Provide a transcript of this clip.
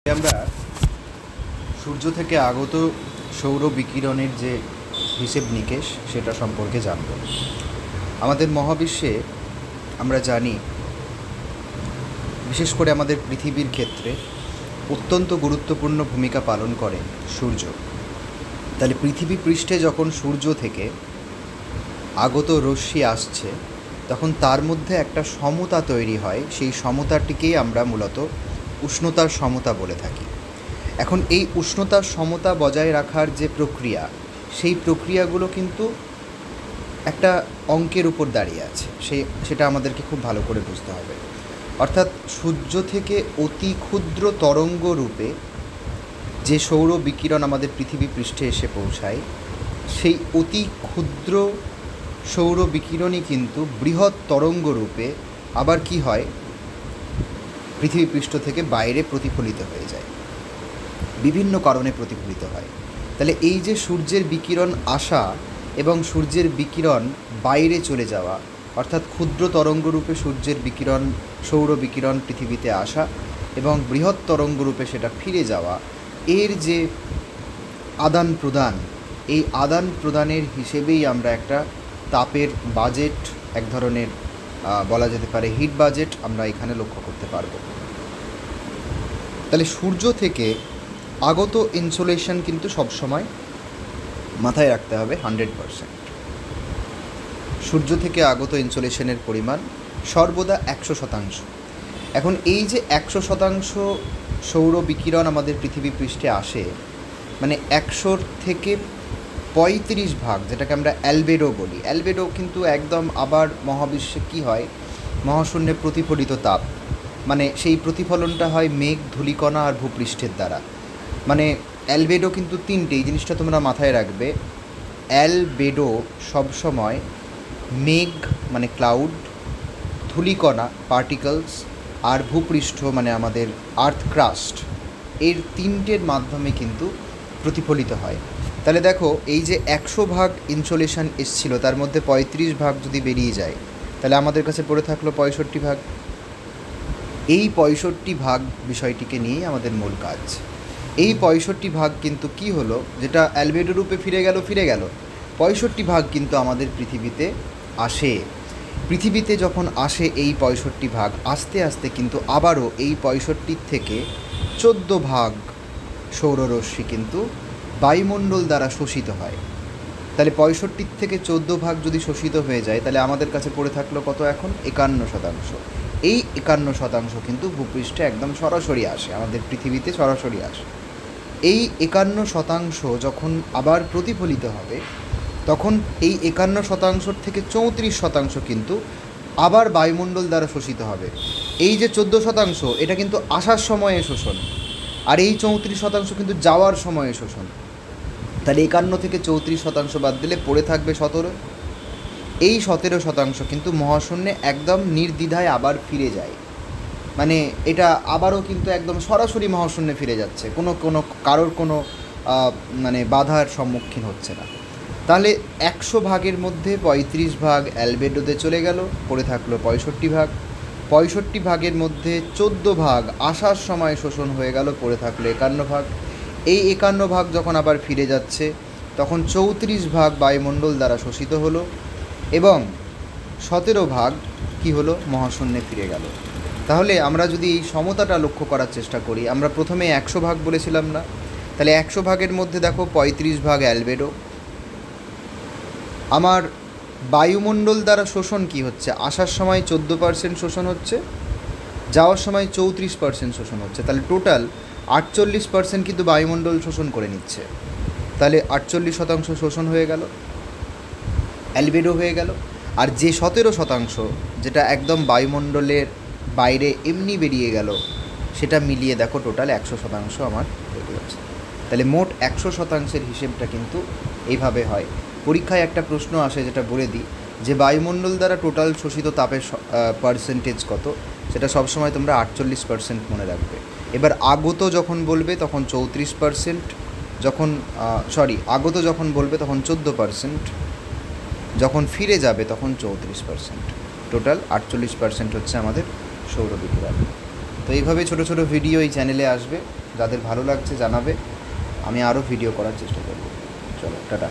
আমরা সূর্য থেকে আগত সৌর বিকিরণের যে হিসেব নিকেশ সেটা সম্পর্কে জানব। আমাদের মহাবিশ্বে আমরা জানি, বিশেষ করে আমাদের পৃথিবীর ক্ষেত্রে অত্যন্ত গুরুত্বপূর্ণ ভূমিকা পালন করে সূর্য। তাহলে পৃথিবী পৃষ্ঠে যখন সূর্য থেকে আগত রশ্মি আসছে, তখন তার মধ্যে একটা সমতা তৈরি হয়। সেই সমতাটিকেই আমরা মূলত উষ্ণতার সমতা বলে থাকি। এখন এই উষ্ণতার সমতা বজায় রাখার যে প্রক্রিয়া, সেই প্রক্রিয়াগুলো কিন্তু একটা অঙ্কের উপর দাঁড়িয়ে আছে। সেটা আমাদেরকে খুব ভালো করে বুঝতে হবে। অর্থাৎ সূর্য থেকে অতি ক্ষুদ্র তরঙ্গ রূপে যে সৌর বিকিরণ আমাদের পৃথিবী পৃষ্ঠে এসে পৌঁছায়, সেই অতি ক্ষুদ্র সৌর বিকিরণই কিন্তু বৃহৎ তরঙ্গ রূপে আবার কি হয়, পৃথিবী পৃষ্ঠ থেকে বাইরে প্রতিফলিত হয়ে যায়, বিভিন্ন কারণে প্রতিফলিত হয়। তাহলে এই যে সূর্যের বিকিরণ আসা এবং সূর্যের বিকিরণ বাইরে চলে যাওয়া, অর্থাৎ ক্ষুদ্র তরঙ্গরূপে সূর্যের বিকিরণ, সৌর বিকিরণ পৃথিবীতে আসা এবং বৃহৎ তরঙ্গরূপে সেটা ফিরে যাওয়া, এর যে আদান প্রদান, এই আদান প্রদানের হিসেবেই আমরা একটা তাপের বাজেট, এক ধরনের বলা যেতে পারে হিট বাজেট, আমরা এখানে লক্ষ্য করতে পারবো। তাহলে সূর্য থেকে আগত ইনসোলেশন কিন্তু সবসময় মাথায় রাখতে হবে 100%। সূর্য থেকে আগত ইনসোলেশনের পরিমাণ সর্বদা 100%। এখন এই যে 100% সৌর বিকিরণ আমাদের পৃথিবী পৃষ্ঠে আসে, মানে 100 থেকে 35 ভাগ, যেটাকে আমরা অ্যালবেডো বলি। অ্যালবেডো কিন্তু একদম আবার মহাবিশ্বে কী হয়, মহাশূন্যে প্রতিফলিত তাপ, মানে সেই প্রতিফলনটা হয় মেঘ, ধূলিকণা আর ভূপৃষ্ঠের দ্বারা। মানে অ্যালবেডো কিন্তু তিনটে, এই জিনিসটা তোমরা মাথায় রাখবে। অ্যালবেডো সবসময় মেঘ মানে ক্লাউড, ধূলিকণা পার্টিকলস, আর ভূপৃষ্ঠ মানে আমাদের আর্থ ক্রাস্ট, এর তিনটের মাধ্যমে কিন্তু প্রতিফলিত হয়। তাহলে দেখো, এই যে 100 ভাগ ইনসোলেশন এসছিল, তার মধ্যে 35 ভাগ যদি বেরিয়ে যায়, তাহলে আমাদের কাছে পড়ে থাকলো 65 ভাগ। এই 65 ভাগ বিষয়টিকে নিয়েই আমাদের মূল কাজ। এই 65 ভাগ কিন্তু কি হলো, যেটা অ্যালবেডো রূপে ফিরে গেল, 65 ভাগ কিন্তু আমাদের পৃথিবীতে আসে। পৃথিবীতে যখন আসে এই 65 ভাগ, আস্তে আস্তে কিন্তু আবারও এই 65 থেকে 14 ভাগ সৌররশ্মি কিন্তু বায়ুমণ্ডল দ্বারা শোষিত হয়। তাহলে 65 থেকে 14 ভাগ যদি শোষিত হয়ে যায়, তাহলে আমাদের কাছে পড়ে থাকলো কত এখন, 51%। এই 51% কিন্তু ভূপৃষ্ঠে একদম সরাসরি আসে, আমাদের পৃথিবীতে সরাসরি আসে। এই 51% যখন আবার প্রতিফলিত হবে, তখন এই 51% থেকে 34% কিন্তু আবার বায়ুমণ্ডল দ্বারা শোষিত হবে। এই যে 14% এটা কিন্তু আসার সময়ে শোষণ, আর এই 34% কিন্তু যাওয়ার সময়ে শোষণ। তাহলে 51 থেকে 34% বাদ দিলে পড়ে থাকবে 17। এই 17% কিন্তু মহাশূন্যে একদম নির্দ্বিধায় আবার ফিরে যায়। মানে এটা আবারও কিন্তু একদম সরাসরি মহাশূন্যে ফিরে যাচ্ছে, কারোর কোনো মানে বাধার সম্মুখীন হচ্ছে না। তাহলে 100 ভাগের মধ্যে 35 ভাগ অ্যালবেডোতে চলে গেল, পড়ে থাকলো 65 ভাগ। 65 ভাগের মধ্যে 14 ভাগ আসার সময় শোষণ হয়ে গেল, পড়ে থাকলো 51 ভাগ। এই 51 ভাগ যখন আবার ফিরে যাচ্ছে, তখন 34 ভাগ বায়ুমণ্ডল দ্বারা শোষিত হলো এবং 17 ভাগ কি হলো, মহাশূন্যে ফিরে গেল। তাহলে আমরা যদি এই সমতাটা লক্ষ্য করার চেষ্টা করি, আমরা প্রথমে 100 ভাগ বলেছিলাম না? তাহলে 100 ভাগের মধ্যে দেখো 35 ভাগ অ্যালবেডো। আমার বায়ুমণ্ডল দ্বারা শোষণ কি হচ্ছে, আসার সময় 14% শোষণ হচ্ছে, যাওয়ার সময় 34% শোষণ হচ্ছে। তাহলে টোটাল 48% কিন্তু বায়ুমণ্ডল শোষণ করে নিচ্ছে। তাহলে 48% শোষণ হয়ে গেল, অ্যালবেডো হয়ে গেল। আর যে 17%, যেটা একদম বায়ুমণ্ডলের বাইরে এমনি বেরিয়ে গেল, সেটা মিলিয়ে দেখো টোটাল 100% আমার হয়ে যাচ্ছে। তাহলে মোট 100%-এর হিসেবটা কিন্তু এইভাবে হয়। পরীক্ষায় একটা প্রশ্ন আসে, যেটা বলে দিই, যে বায়ুমণ্ডল দ্বারা টোটাল শোষিত তাপের পার্সেন্টেজ কত, সেটা সবসময় তোমরা 48% মনে রাখবে। এবার আগত যখন বলবে তখন 34%, আগত যখন বলবে তখন 14%, যখন ফিরে যাবে তখন 34%। টোটাল 48% হচ্ছে আমাদের সৌর বিকিরণ। তো এইভাবে ছোটো ছোটো ভিডিও এই চ্যানেলে আসবে। যাদের ভালো লাগছে জানাবে, আমি আরও ভিডিও করার চেষ্টা করব। চলো, টাটা।